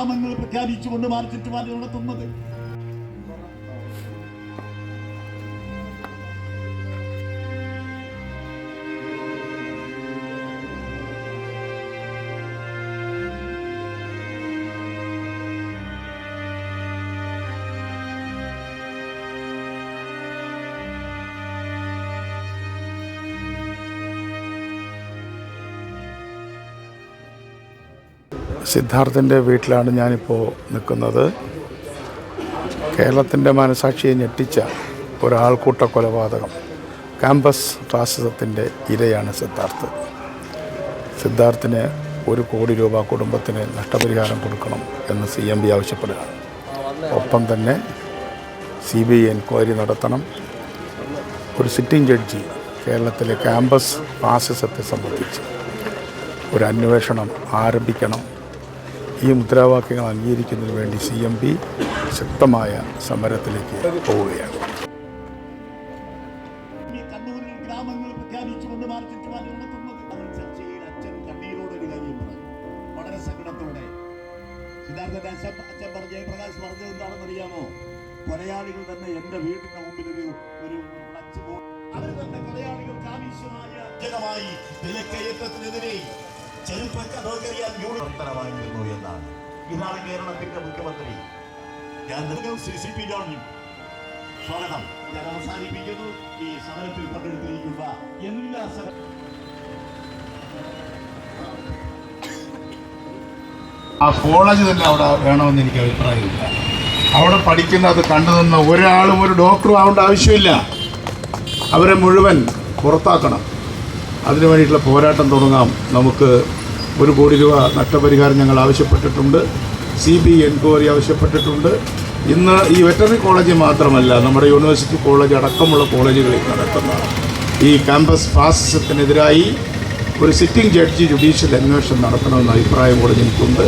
ഗ്രാമങ്ങൾ പ്രഖ്യാപിച്ചുകൊണ്ട് മാർച്ചിറ്റുമാർ നടത്തുന്നത്. സിദ്ധാർത്ഥിൻ്റെ വീട്ടിലാണ് ഞാനിപ്പോൾ നിൽക്കുന്നത്. കേരളത്തിൻ്റെ മനസാക്ഷിയെ ഞെട്ടിച്ച ഒരാൾക്കൂട്ട കൊലപാതകം, ക്യാമ്പസ് ഫാസിസത്തിൻ്റെ ഇരയാണ് സിദ്ധാർത്ഥ്. സിദ്ധാർത്ഥിന് 1 കോടി രൂപ കുടുംബത്തിന് നഷ്ടപരിഹാരം കൊടുക്കണം എന്ന് CMB ആവശ്യപ്പെടുകയാണ്. ഒപ്പം തന്നെ CBI എൻക്വയറി നടത്തണം. ഒരു സിറ്റിംഗ് ജഡ്ജി കേരളത്തിലെ ക്യാമ്പസ് ഫാസിസത്തെ സംബന്ധിച്ച് ഒരു അന്വേഷണം ആരംഭിക്കണം. ഈ മുദ്രാവാക്യങ്ങൾ അംഗീകരിക്കുന്നതിന് വേണ്ടി CMB ശക്തമായ സമരത്തിലേക്ക് പോവുകയാണ്. കണ്ണൂരിൽ ഗ്രാമങ്ങൾ പ്രഖ്യാപിച്ചുകൊണ്ട് മാർച്ചിറ്റുമാർ നടത്തുന്നത്. ചർച്ചയിൽ അച്ഛൻ കണ്ണീരോടൊരു കാര്യം പറഞ്ഞു, വളരെ സങ്കടത്തോടെ. സിദ്ധാർത്ഥന്റെ അച്ഛൻ പറഞ്ഞ ജയപ്രകാശ് പറഞ്ഞത് എന്താണെന്നറിയാമോ? കൊലയാളികൾ തന്നെ എന്റെ വീടിന്റെ മുമ്പിൽ ഒരു ഫ്ലക്സ് ബോർഡ്, അവർ തന്നെ കൊലയാളികൾക്ക് ആവശ്യമായ ജനമായി വിലക്കയറ്റത്തിനെതിരെ ചെറുപ്പക്കാരിയായിരുന്നു എന്നാണ്. ഇതാണ് കേരളത്തിന്റെ മുഖ്യമന്ത്രി. CP ജോർജും സ്വാഗതം. ഞാൻ അവസാനിപ്പിക്കുന്നു. ഈ സമരത്തിൽ പങ്കെടുത്തിരിക്കുന്ന എല്ലാ ആ കോളേജ് തന്നെ അവിടെ വേണമെന്ന് എനിക്ക് അഭിപ്രായമില്ല. അവിടെ പഠിക്കുന്ന അത് കണ്ടുനിന്ന ഒരാളും ഒരു ഡോക്ടറും ആവേണ്ട ആവശ്യമില്ല. അവരെ മുഴുവൻ പുറത്താക്കണം. അതിനു വേണ്ടിയിട്ടുള്ള പോരാട്ടം തുടങ്ങാം. നമുക്ക് 1 കോടി രൂപ നഷ്ടപരിഹാരം ഞങ്ങൾ ആവശ്യപ്പെട്ടിട്ടുണ്ട്. CBI എൻക്വയറി ആവശ്യപ്പെട്ടിട്ടുണ്ട്. ഇന്ന് ഈ വെറ്ററിനറി കോളേജ് മാത്രമല്ല, നമ്മുടെ യൂണിവേഴ്സിറ്റി കോളേജ് അടക്കമുള്ള കോളേജുകളിൽ നടത്തുന്ന ഈ ക്യാമ്പസ് ഫാസിസത്തിനെതിരായി ഒരു സിറ്റിംഗ് ജഡ്ജി ജുഡീഷ്യൽ അന്വേഷണം നടത്തണമെന്ന അഭിപ്രായം കൂടെ എനിക്കുണ്ട്.